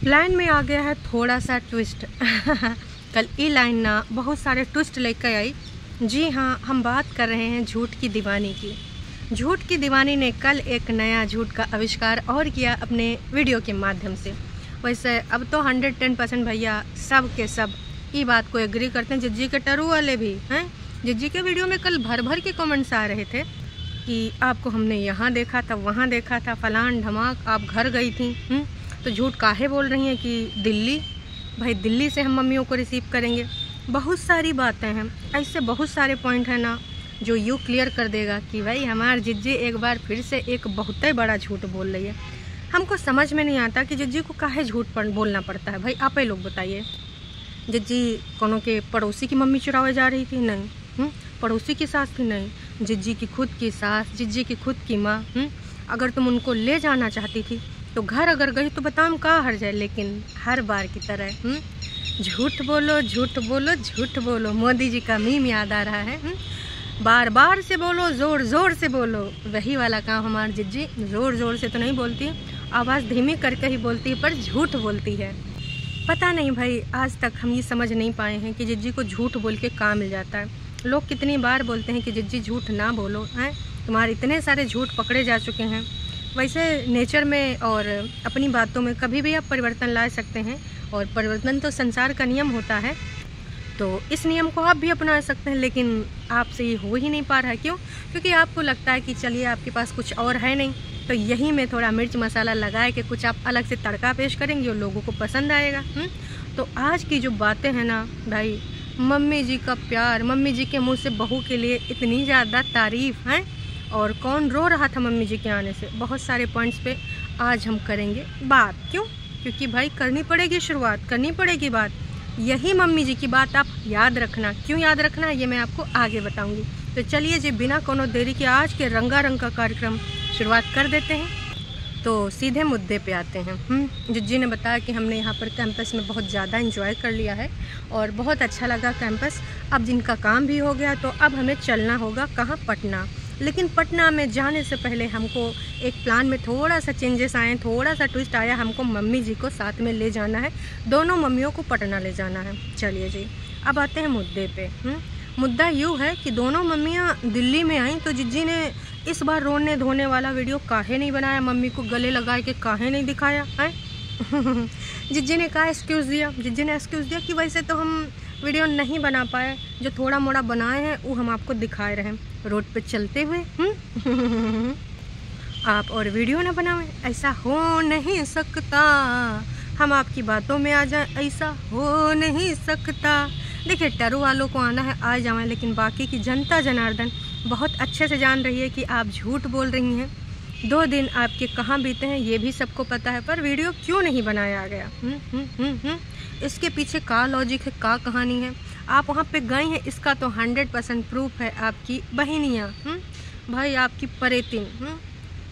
Plan में आ गया है थोड़ा सा ट्विस्ट। कल ई लाइन ना बहुत सारे ट्विस्ट लेकर आई। जी हाँ, हम बात कर रहे हैं झूठ की दीवानी की। झूठ की दीवानी ने कल एक नया झूठ का आविष्कार और किया अपने वीडियो के माध्यम से। वैसे अब तो 110% भैया सब के सब ये बात को एग्री करते हैं। जिज्जी के टरू वाले भी हैं। जिज्जी के वीडियो में कल भर भर के कमेंट्स आ रहे थे कि आपको हमने यहाँ देखा था, वहाँ देखा था, फलान ढमाक, आप घर गई थी। तो झूठ काहे बोल रही हैं कि दिल्ली? भाई दिल्ली से हम मम्मियों को रिसीव करेंगे। बहुत सारी बातें हैं, ऐसे बहुत सारे पॉइंट हैं ना जो यूँ क्लियर कर देगा कि भाई हमारी जिज्जी एक बार फिर से एक बहुत ही बड़ा झूठ बोल रही है। हमको समझ में नहीं आता कि जिज्जी को काहे झूठ बोलना पड़ता है। भाई आप ही लोग बताइए। जिज्जी कोनो के पड़ोसी की मम्मी चुरावे जा रही थी? नहीं। पड़ोसी की सास थी? नहीं। जिज्जी की खुद की सास, जिज्जी की खुद की माँ। अगर तुम उनको ले जाना चाहती थी तो घर अगर गई तो बताओ कहाँ हर जाए। लेकिन हर बार की तरह झूठ बोलो, झूठ बोलो, झूठ बोलो। मोदी जी का मीम याद आ रहा है। बार बार से बोलो, जोर जोर से बोलो। वही वाला काम हमारी जिज्जी जोर जोर से तो नहीं बोलती, आवाज़ धीमी करके ही बोलती है, पर झूठ बोलती है। पता नहीं भाई, आज तक हम ये समझ नहीं पाए हैं कि जिज्जी को झूठ बोल के काम मिल जाता है। लोग कितनी बार बोलते हैं कि जिज्जी झूठ ना बोलो, हैं तुम्हारे इतने सारे झूठ पकड़े जा चुके हैं। वैसे नेचर में और अपनी बातों में कभी भी आप परिवर्तन ला सकते हैं, और परिवर्तन तो संसार का नियम होता है, तो इस नियम को आप भी अपना सकते हैं। लेकिन आपसे ये हो ही नहीं पा रहा है। क्यों? क्योंकि आपको लगता है कि चलिए आपके पास कुछ और है नहीं, तो यही में थोड़ा मिर्च मसाला लगाए के कुछ आप अलग से तड़का पेश करेंगे और लोगों को पसंद आएगा। तो आज की जो बातें हैं ना भाई, मम्मी जी का प्यार, मम्मी जी के मुँह से बहू के लिए इतनी ज़्यादा तारीफ़ है, और कौन रो रहा था मम्मी जी के आने से, बहुत सारे पॉइंट्स पे आज हम करेंगे बात। क्यों? क्योंकि भाई करनी पड़ेगी शुरुआत, करनी पड़ेगी बात। यही मम्मी जी की बात आप याद रखना। क्यों याद रखना ये मैं आपको आगे बताऊंगी। तो चलिए जी, बिना कोनो देरी के आज के रंगारंग का कार्यक्रम शुरुआत कर देते हैं। तो सीधे मुद्दे पे आते हैं। जिज्जी ने बताया कि हमने यहाँ पर कैंपस में बहुत ज़्यादा एंजॉय कर लिया है और बहुत अच्छा लगा कैंपस। अब जिनका काम भी हो गया तो अब हमें चलना होगा कहाँ? पटना। लेकिन पटना में जाने से पहले हमको एक प्लान में थोड़ा सा चेंजेस आए, थोड़ा सा ट्विस्ट आया। हमको मम्मी जी को साथ में ले जाना है, दोनों मम्मियों को पटना ले जाना है। चलिए जी, अब आते हैं मुद्दे पे। मुद्दा यूँ है कि दोनों मम्मियाँ दिल्ली में आई तो जिज्जी ने इस बार रोने धोने वाला वीडियो काहे नहीं बनाया, मम्मी को गले लगा के काहे नहीं दिखाया है। जिज्जी ने कहा एक्सक्यूज़ दिया। जिज्जी ने एक्सक्यूज़ दिया कि वैसे तो हम वीडियो नहीं बना पाए, जो थोड़ा मोड़ा बनाए हैं वो हम आपको दिखाए रहे रोड पे चलते हुए। आप और वीडियो ना बनाएं, ऐसा हो नहीं सकता। हम आपकी बातों में आ जाएं, ऐसा हो नहीं सकता। देखिए, टरू वालों को आना है आ जाएं, लेकिन बाकी की जनता जनार्दन बहुत अच्छे से जान रही है कि आप झूठ बोल रही हैं। 2 दिन आपके कहाँ बीते हैं ये भी सबको पता है, पर वीडियो क्यों नहीं बनाया गया? इसके पीछे का लॉजिक है, का कहानी है? आप वहाँ पे गए हैं, इसका तो 100% प्रूफ है आपकी बहनियाँ। भाई आपकी परेतिन,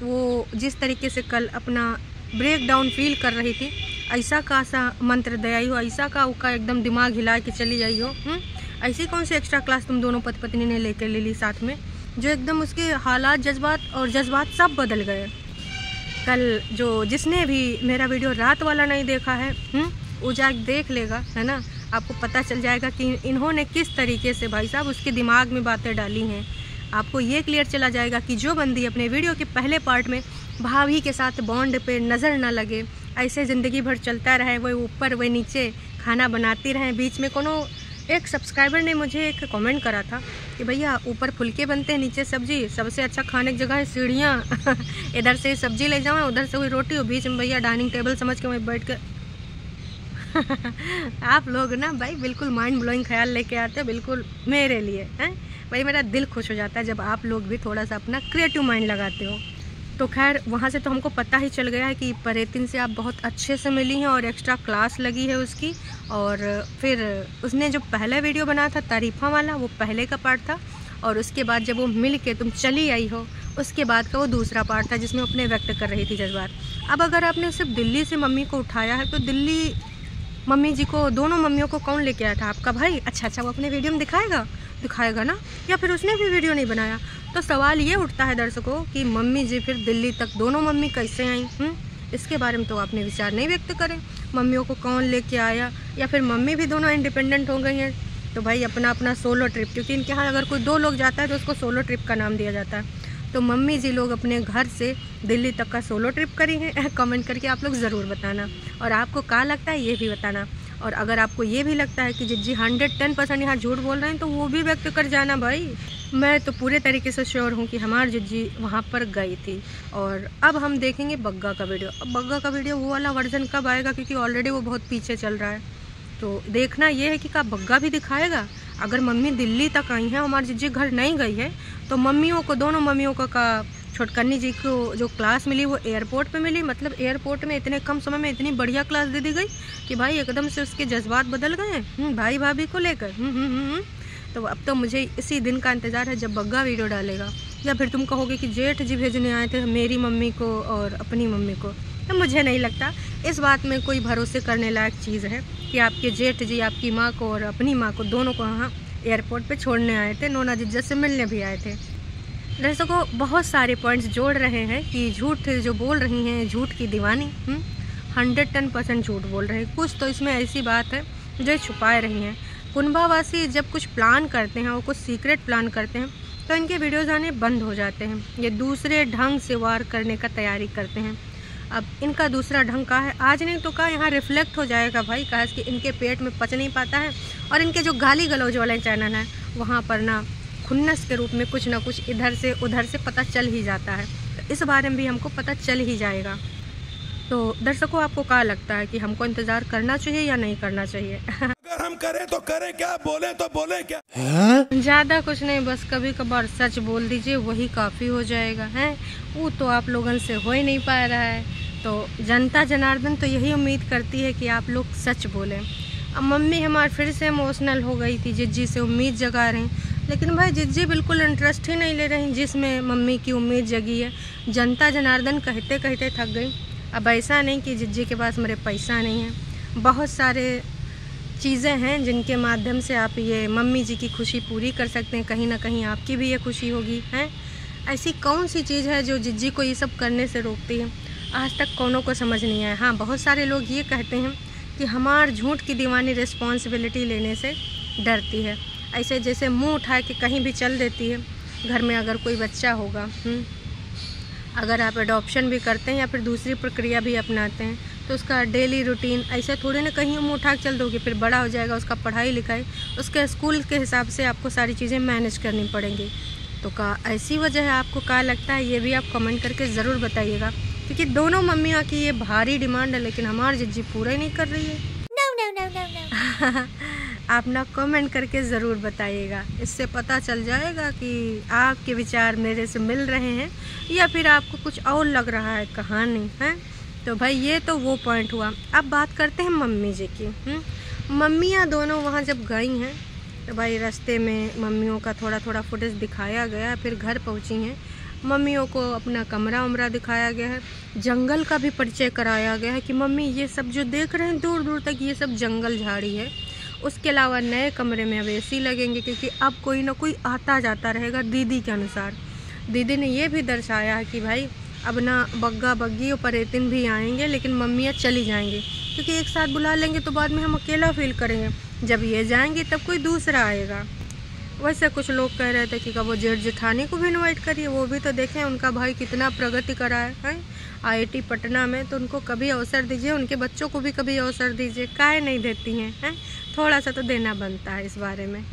वो जिस तरीके से कल अपना ब्रेक डाउन फील कर रही थी, ऐसा का सा मंत्र दयाई हो, ऐसा का उका एकदम दिमाग हिला के चली जाई हो। ऐसी कौन सी एक्स्ट्रा क्लास तुम दोनों पति पत्नी ने लेकर ले ली साथ में, जो एकदम उसके हालात, जज्बात सब बदल गए। कल जो जिसने भी मेरा वीडियो रात वाला नहीं देखा है, वो जाके देख लेगा, है ना। आपको पता चल जाएगा कि इन्होंने किस तरीके से भाई साहब उसके दिमाग में बातें डाली हैं। आपको ये क्लियर चला जाएगा कि जो बंदी अपने वीडियो के पहले पार्ट में भाभी के साथ बॉन्ड पे नज़र ना लगे, ऐसे ज़िंदगी भर चलता रहे, वो ऊपर वो नीचे खाना बनाती रहें। बीच में कोनो एक सब्सक्राइबर ने मुझे एक कमेंट करा था कि भैया ऊपर फुलके बनते हैं, नीचे सब्जी, सबसे अच्छा खाने की जगह है सीढ़ियाँ। इधर से सब्जी ले जाऊँ, उधर से हुई रोटी, और बीच में भैया डाइनिंग टेबल समझ के मैं बैठ कर। आप लोग ना भाई बिल्कुल माइंड ब्लोइंग ख्याल लेके आते हो, बिल्कुल मेरे लिए हैं भाई। मेरा दिल खुश हो जाता है जब आप लोग भी थोड़ा सा अपना क्रिएटिव माइंड लगाते हो। तो खैर, वहाँ से तो हमको पता ही चल गया है कि परेतिन से आप बहुत अच्छे से मिली हैं और एक्स्ट्रा क्लास लगी है उसकी। और फिर उसने जो पहला वीडियो बनाया था तारीफ़ा वाला, वो पहले का पार्ट था, और उसके बाद जब वो मिल के तुम चली आई हो, उसके बाद का वो दूसरा पार्ट था जिसमें अपने व्यक्त कर रही थी जज्बात। अब अगर आपने सिर्फ दिल्ली से मम्मी को उठाया है, तो दिल्ली मम्मी जी को, दोनों मम्मियों को कौन लेके आया था? आपका भाई। अच्छा, वो अपने वीडियो में दिखाएगा ना, या फिर उसने भी वीडियो नहीं बनाया? तो सवाल ये उठता है दर्शकों कि मम्मी जी फिर दिल्ली तक दोनों मम्मी कैसे आई? इसके बारे में तो आपने विचार नहीं व्यक्त करें। मम्मियों को कौन लेके आया, या फिर मम्मी भी दोनों इंडिपेंडेंट हो गई हैं तो भाई अपना अपना सोलो ट्रिप, क्योंकि इनके यहाँ अगर कोई 2 लोग जाता है तो उसको सोलो ट्रिप का नाम दिया जाता है। तो मम्मी जी लोग अपने घर से दिल्ली तक का सोलो ट्रिप करी हैं। कमेंट करके आप लोग ज़रूर बताना, और आपको क्या लगता है ये भी बताना। और अगर आपको ये भी लगता है कि जिज्जी 110% यहाँ झूठ बोल रहे हैं तो वो भी व्यक्त कर जाना भाई। मैं तो पूरे तरीके से श्योर हूँ कि हमारी जिज्जी वहाँ पर गई थी। और अब हम देखेंगे बग्गा का वीडियो। अब बग्गा का वीडियो वो वाला वर्जन कब आएगा, क्योंकि ऑलरेडी वो बहुत पीछे चल रहा है। तो देखना ये है कि क्या बग्गा भी दिखाएगा। अगर मम्मी दिल्ली तक आई हैं, हमारी जिज्जी घर नहीं गई है, तो मम्मियों को, दोनों मम्मियों का छोटकन्नी जी को जो क्लास मिली वो एयरपोर्ट पे मिली। मतलब एयरपोर्ट में इतने कम समय में इतनी बढ़िया क्लास दे दी गई कि भाई एकदम से उसके जज्बात बदल गए हैं भाई भाभी को लेकर। तो अब तो मुझे इसी दिन का इंतज़ार है जब बग्गा वीडियो डालेगा। या फिर तुम कहोगे कि जेठ जी भेजने आए थे मेरी मम्मी को और अपनी मम्मी को, तो मुझे नहीं लगता इस बात में कोई भरोसे करने लायक चीज़ है कि आपके जेठ जी आपकी माँ को और अपनी माँ को दोनों को यहाँ एयरपोर्ट पे छोड़ने आए थे, नोना जिज्जा से मिलने भी आए थे। दर्शकों बहुत सारे पॉइंट्स जोड़ रहे हैं कि झूठ जो बोल रही हैं, झूठ की दीवानी 110% झूठ बोल रहे हैं। कुछ तो इसमें ऐसी बात है जो छुपाए रही हैं। कुंभावासी जब कुछ प्लान करते हैं, वो कुछ सीक्रेट प्लान करते हैं, तो इनके वीडियोज़ आने बंद हो जाते हैं। ये दूसरे ढंग से वार करने का तैयारी करते हैं। अब इनका दूसरा ढंग का है, आज नहीं तो कहा यहाँ रिफ्लेक्ट हो जाएगा भाई, कहा कि इनके पेट में पच नहीं पाता है। और इनके जो गाली गलौज वाले चैनल हैं वहाँ पर ना खुन्नस के रूप में कुछ ना कुछ इधर से उधर से पता चल ही जाता है। तो इस बारे में भी हमको पता चल ही जाएगा। तो दर्शकों आपको क्या लगता है कि हमको इंतज़ार करना चाहिए या नहीं करना चाहिए? अगर हम करें तो करें क्या, बोले तो बोले क्या? ज़्यादा कुछ नहीं, बस कभी कभार सच बोल दीजिए, वही काफ़ी हो जाएगा है। वो तो आप लोगों से हो ही नहीं पा रहा है। तो जनता जनार्दन तो यही उम्मीद करती है कि आप लोग सच बोलें। अब मम्मी हमारी फिर से इमोशनल हो गई थी, जिज्जी से उम्मीद जगा रही, लेकिन भाई जिज्जी बिल्कुल इंटरेस्ट ही नहीं ले रही जिसमें मम्मी की उम्मीद जगी है। जनता जनार्दन कहते कहते थक गई। अब ऐसा नहीं कि जिज्जी के पास मेरे पैसा नहीं है, बहुत सारे चीज़ें हैं जिनके माध्यम से आप ये मम्मी जी की खुशी पूरी कर सकते हैं। कहीं ना कहीं आपकी भी ये खुशी होगी हैं। ऐसी कौन सी चीज़ है जो जिज्जी को ये सब करने से रोकती है, आज तक कौनों को समझ नहीं आया। हाँ, बहुत सारे लोग ये कहते हैं कि हमार झूठ की दीवानी रिस्पॉन्सिबिलिटी लेने से डरती है, ऐसे जैसे मुंह उठा के कहीं भी चल देती है। घर में अगर कोई बच्चा होगा, अगर आप एडॉप्शन भी करते हैं या फिर दूसरी प्रक्रिया भी अपनाते हैं, तो उसका डेली रूटीन ऐसे थोड़े ना कहीं मुँह उठा के चल दोगे, फिर बड़ा हो जाएगा, उसका पढ़ाई लिखाई, उसके स्कूल के हिसाब से आपको सारी चीज़ें मैनेज करनी पड़ेंगी। तो का ऐसी वजह है, आपको क्या लगता है ये भी आप कमेंट करके ज़रूर बताइएगा, क्योंकि दोनों मम्मियों की ये भारी डिमांड है, लेकिन हमारी जिज्जी पूरा ही नहीं कर रही है। no. आप ना कमेंट करके ज़रूर बताइएगा, इससे पता चल जाएगा कि आपके विचार मेरे से मिल रहे हैं या फिर आपको कुछ और लग रहा है कहानी है। तो भाई ये तो वो पॉइंट हुआ। अब बात करते हैं मम्मी जी की। मम्मियाँ दोनों वहाँ जब गई हैं तो भाई रास्ते में मम्मियों का थोड़ा थोड़ा फुटेज दिखाया गया, फिर घर पहुँची हैं। मम्मियों को अपना कमरा उमरा दिखाया गया है, जंगल का भी परिचय कराया गया है कि मम्मी ये सब जो देख रहे हैं दूर दूर तक ये सब जंगल झाड़ी है। उसके अलावा नए कमरे में अब एसी लगेंगे, क्योंकि अब कोई ना कोई आता जाता रहेगा दीदी के अनुसार। दीदी ने ये भी दर्शाया है कि भाई अब ना बग्गा बग्गी और परेतिन भी आएंगे, लेकिन मम्मियाँ चली जाएंगी, क्योंकि एक साथ बुला लेंगे तो बाद में हम अकेला फील करेंगे। जब ये जाएंगे तब कोई दूसरा आएगा। वैसे कुछ लोग कह रहे थे कि कब वो जेठ जेठानी को भी इनवाइट करिए, वो भी तो देखें उनका भाई कितना प्रगति करा है IIT पटना में, तो उनको कभी अवसर दीजिए, उनके बच्चों को भी कभी अवसर दीजिए। काहे नहीं देती हैं? थोड़ा सा तो देना बनता है इस बारे में।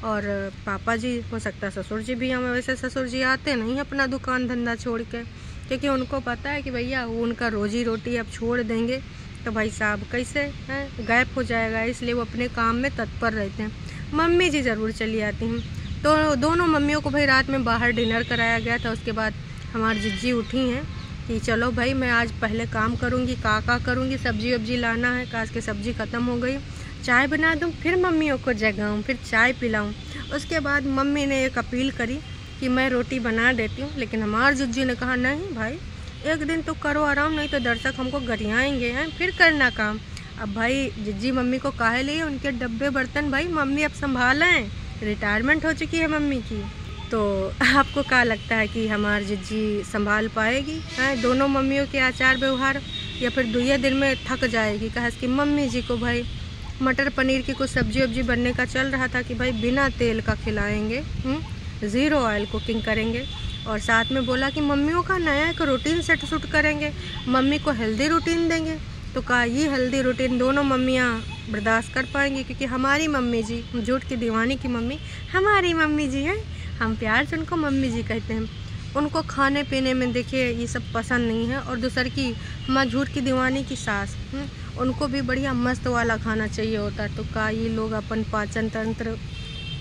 और पापा जी, हो सकता है ससुर जी भी हमें, वैसे ससुर जी आते नहीं अपना दुकान धंधा छोड़ के, क्योंकि उनको पता है कि भैया वो उनका रोजी रोटी अब छोड़ देंगे तो भाई साहब कैसे गायब हो जाएगा, इसलिए वो अपने काम में तत्पर रहते हैं। मम्मी जी ज़रूर चली आती हैं। तो दोनों मम्मियों को भाई रात में बाहर डिनर कराया गया था। उसके बाद हमारी जिज्जी उठी हैं कि चलो भाई मैं आज पहले काम करूँगी, का करूँगी, सब्जी वब्जी लाना है, काश की सब्जी ख़त्म हो गई, चाय बना दूँ, फिर मम्मियों को जगाऊँ, फिर चाय पिलाऊँ। उसके बाद मम्मी ने एक अपील करी कि मैं रोटी बना देती हूँ, लेकिन हमारी जिज्जी ने कहा नहीं भाई एक दिन तो करो आराम, नहीं तो दर्शक हमको गरियाएंगे हैं, फिर करना काम। अब भाई जिज्जी मम्मी को काहे लिए, उनके डब्बे बर्तन भाई मम्मी अब संभालें, रिटायरमेंट हो चुकी है मम्मी की। तो आपको क्या लगता है कि हमारी जिज्जी संभाल पाएगी हैं दोनों मम्मियों के आचार व्यवहार, या फिर 2 दिन में थक जाएगी? कहा कि मम्मी जी को भाई मटर पनीर की कुछ सब्जी वब्जी बनने का चल रहा था कि भाई बिना तेल का खिलाएंगे, 0 ऑयल कुकिंग करेंगे, और साथ में बोला कि मम्मियों का नया एक रूटीन सेट शूट करेंगे, मम्मी को हेल्दी रूटीन देंगे। तो कहा ये हेल्दी रूटीन दोनों मम्मियाँ बर्दाश्त कर पाएंगी, क्योंकि हमारी मम्मी जी, झूठ की दीवानी की मम्मी हमारी मम्मी जी हैं, हम प्यार से उनको मम्मी जी कहते हैं। उनको खाने पीने में देखिए ये सब पसंद नहीं है। और दूसर की हमारी झूठ की दीवानी की सास, उनको भी बढ़िया मस्त वाला खाना चाहिए होता है। तो का ये लोग अपन पाचन तंत्र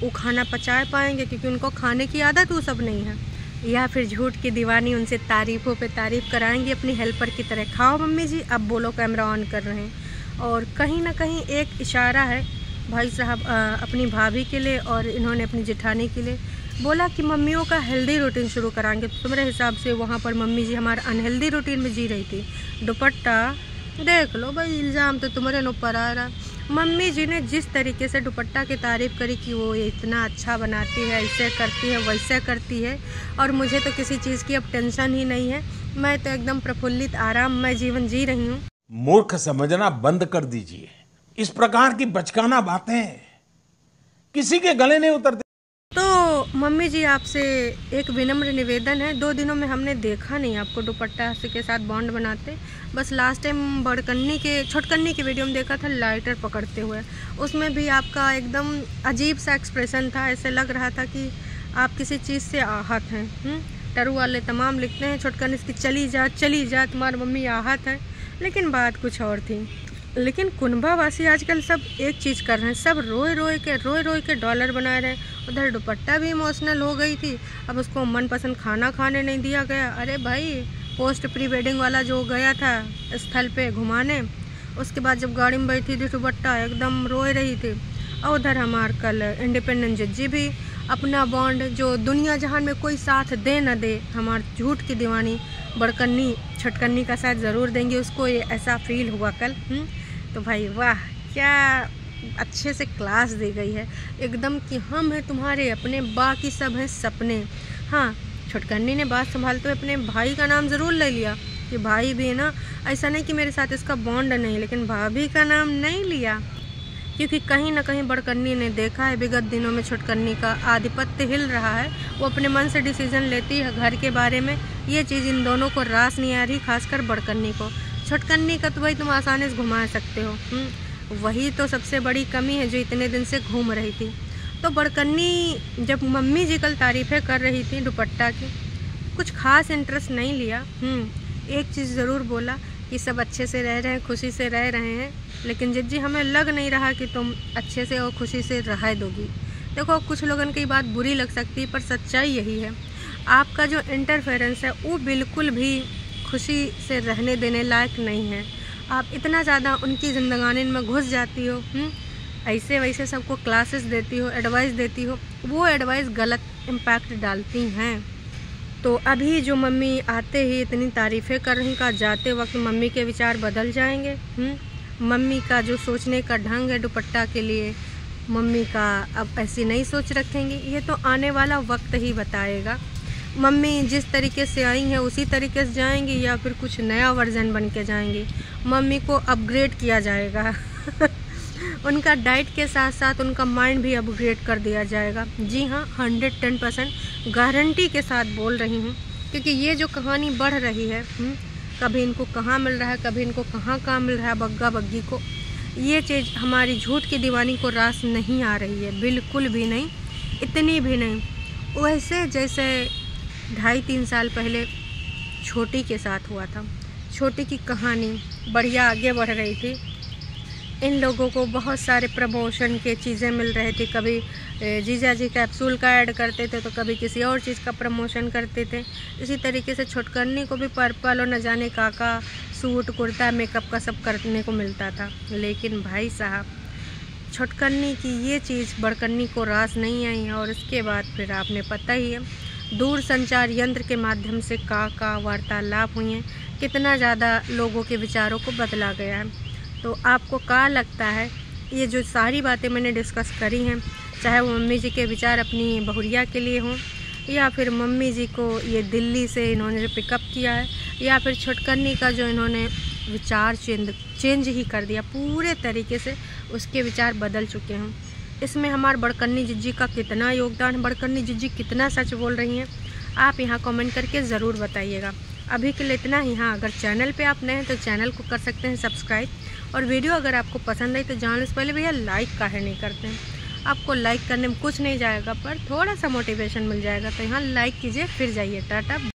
वो खाना पचा पाएंगे, क्योंकि उनको खाने की आदत वो सब नहीं है। या फिर झूठ की दीवानी उनसे तारीफ़ों पे तारीफ़ कराएंगे अपनी हेल्पर की तरह, खाओ मम्मी जी अब बोलो, कैमरा ऑन कर रहे हैं। और कहीं ना कहीं एक इशारा है भाई साहब अपनी भाभी के लिए, और इन्होंने अपनी जेठानी के लिए बोला कि मम्मियों का हेल्दी रूटीन शुरू कराएंगे। तो मेरे हिसाब से वहाँ पर मम्मी जी हमारा अनहेल्दी रूटीन में जी रही थी। दुपट्टा देख लो भाई, इल्ज़ाम तो तुम्हारे ऊपर आ रहा। मम्मी जी ने जिस तरीके से दुपट्टा की तारीफ़ करी कि वो इतना अच्छा बनाती है, ऐसे करती है, वैसे करती है, और मुझे तो किसी चीज़ की अब टेंशन ही नहीं है, मैं तो एकदम प्रफुल्लित आराम मैं जीवन जी रही हूँ। मूर्ख समझना बंद कर दीजिए। इस प्रकार की बचकाना बातें किसी के गले नहीं उतरती। तो मम्मी जी आपसे एक विनम्र निवेदन है, 2 दिनों में हमने देखा नहीं आपको दुपट्टा के साथ बॉन्ड बनाते। बस लास्ट टाइम छोटकन्नी की वीडियो में देखा था लाइटर पकड़ते हुए, उसमें भी आपका एकदम अजीब सा एक्सप्रेशन था, ऐसे लग रहा था कि आप किसी चीज़ से आहत हैं। टरू वाले तमाम लिखते हैं छोटकन्नी की चली जा तुम्हारी मम्मी आहत है, लेकिन बात कुछ और थी। लेकिन कुनबा वासी आजकल सब एक चीज़ कर रहे हैं, सब रोए रोए के डॉलर बना रहे हैं। उधर दुपट्टा भी इमोशनल हो गई थी, अब उसको मनपसंद खाना खाने नहीं दिया गया। अरे भाई पोस्ट प्री वेडिंग वाला जो गया था स्थल पे घुमाने, उसके बाद जब गाड़ी में बैठी थी दुपट्टा एकदम रोए रही थी। और उधर हमार कल इंडिपेंडेंट जज्जी भी अपना बॉन्ड जो दुनिया जहान में कोई साथ दे न दे, हमार झूठ की दीवानी बड़कन्नी छटकन्नी का साथ ज़रूर देंगे, उसको ये ऐसा फील हुआ कल। तो भाई वाह, क्या अच्छे से क्लास दी गई है एकदम कि हम हैं तुम्हारे अपने, बाकी सब हैं सपने। हाँ, छुटकन्नी ने बात संभालते हुए अपने भाई का नाम ज़रूर ले लिया कि भाई भी है ना, ऐसा नहीं कि मेरे साथ इसका बॉन्ड नहीं, लेकिन भाभी का नाम नहीं लिया, क्योंकि कहीं ना कहीं बड़कन्नी ने देखा है विगत दिनों में छुटकन्नी का आधिपत्य हिल रहा है। वो अपने मन से डिसीजन लेती है घर के बारे में, ये चीज़ इन दोनों को रास नहीं आ रही, खासकर बड़कन्नी को। छुटकन्नी का तो भाई तुम आसानी से घुमा सकते हो, वही तो सबसे बड़ी कमी है जो इतने दिन से घूम रही थी। तो बड़कन्नी जब मम्मी जी कल तारीफ़ें कर रही थी दुपट्टा की, कुछ खास इंटरेस्ट नहीं लिया। एक चीज़ ज़रूर बोला कि सब अच्छे से रह रहे हैं, खुशी से रह रहे हैं, लेकिन जिज्जी हमें लग नहीं रहा कि तुम अच्छे से और खुशी से रह दोगी। देखो कुछ लोगों की बात बुरी लग सकती है, पर सच्चाई यही है, आपका जो इंटरफेरेंस है वो बिल्कुल भी खुशी से रहने देने लायक नहीं है। आप इतना ज़्यादा उनकी ज़िंदगानी में घुस जाती हो, ऐसे वैसे सबको क्लासेस देती हो, एडवाइस देती हो, वो एडवाइस गलत इम्पैक्ट डालती हैं। तो अभी जो मम्मी आते ही इतनी तारीफ़ें कर रही का, जाते वक्त मम्मी के विचार बदल जाएंगे। मम्मी का जो सोचने का ढंग है दुपट्टा के लिए, मम्मी का अब ऐसी नई सोच रखेंगी, ये तो आने वाला वक्त ही बताएगा। मम्मी जिस तरीके से आई हैं उसी तरीके से जाएंगी, या फिर कुछ नया वर्जन बन के जाएंगी। मम्मी को अपग्रेड किया जाएगा उनका डाइट के साथ साथ उनका माइंड भी अपग्रेड कर दिया जाएगा। जी हाँ, 110% गारंटी के साथ बोल रही हूँ, क्योंकि ये जो कहानी बढ़ रही है, कभी इनको कहाँ मिल रहा है, कभी इनको कहाँ काम मिल रहा है बग्गा बग्गी को, ये चीज़ हमारी झूठ की दीवानी को रास नहीं आ रही है, बिल्कुल भी नहीं, इतनी भी नहीं। वैसे जैसे 2.5-3 साल पहले छोटी के साथ हुआ था, छोटी की कहानी बढ़िया आगे बढ़ रही थी, इन लोगों को बहुत सारे प्रमोशन के चीज़ें मिल रहे थे, कभी जीजा जी कैप्सूल का ऐड करते थे तो कभी किसी और चीज़ का प्रमोशन करते थे। इसी तरीके से छुटकन्नी को भी पर्पल और न जाने काका सूट कुर्ता मेकअप का सब करने को मिलता था। लेकिन भाई साहब छुटकन्नी की ये चीज़ बड़कन्नी को रास नहीं आई है, और इसके बाद फिर आपने पता ही है दूर संचार यंत्र के माध्यम से का वार्तालाप हुई हैं, कितना ज़्यादा लोगों के विचारों को बदला गया है। तो आपको क्या लगता है, ये जो सारी बातें मैंने डिस्कस करी हैं, चाहे वो मम्मी जी के विचार अपनी बहुरिया के लिए हों, या फिर मम्मी जी को ये दिल्ली से इन्होंने पिकअप किया है, या फिर छुटकन्नी का जो इन्होंने विचार चेंज ही कर दिया, पूरे तरीके से उसके विचार बदल चुके हैं। इसमें हमारे बड़कन्नी जिज्जी का कितना योगदान है, बड़कन्नी जिज्जी कितना सच बोल रही हैं, आप यहाँ कमेंट करके ज़रूर बताइएगा। अभी के लिए इतना ही। हाँ, अगर चैनल पे आप नए हैं तो चैनल को कर सकते हैं सब्सक्राइब, और वीडियो अगर आपको पसंद आई तो जानने से पहले भैया लाइक काहे नहीं करते हैं। आपको लाइक करने में कुछ नहीं जाएगा, पर थोड़ा सा मोटिवेशन मिल जाएगा, तो यहाँ लाइक कीजिए, फिर जाइए। टाटा।